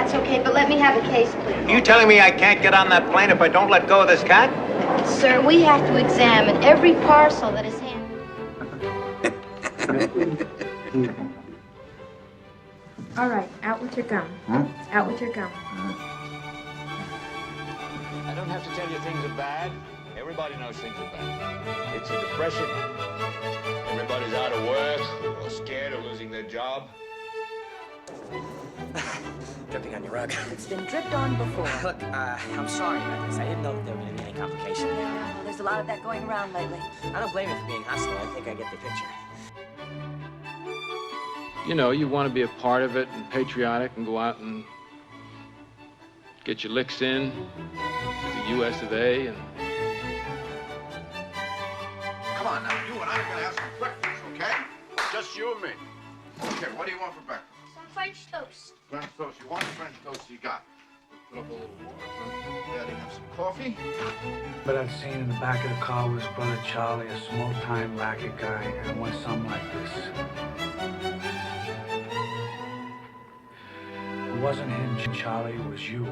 That's okay, but let me have a case, please. You telling me I can't get on that plane if I don't let go of this cat? Sir, we have to examine every parcel that is handed. All right, out with your gum. Out with your gum. I don't have to tell you things are bad. Everybody knows things are bad. It's a depression. Everybody's out of work or scared of losing their job. Dripping on your rug. It's been dripped on before. Look, I'm sorry about this. I didn't know that there were going to be any complications. Yeah, well, there's a lot of that going around lately. I don't blame you for being hostile. I think I get the picture. You know, you want to be a part of it and patriotic and go out and get your licks in with the U.S. of A. and Come on now, you and I are gonna have some breakfast, okay? Just you and me. Okay, what do you want for breakfast? Some French toast. French toast. You want the French toast you got? Put up a little water. Yeah, do you have some coffee? But I've seen in the back of the car with his brother Charlie, a small-time racket guy, and I want something like this. It wasn't him, Charlie, it was you.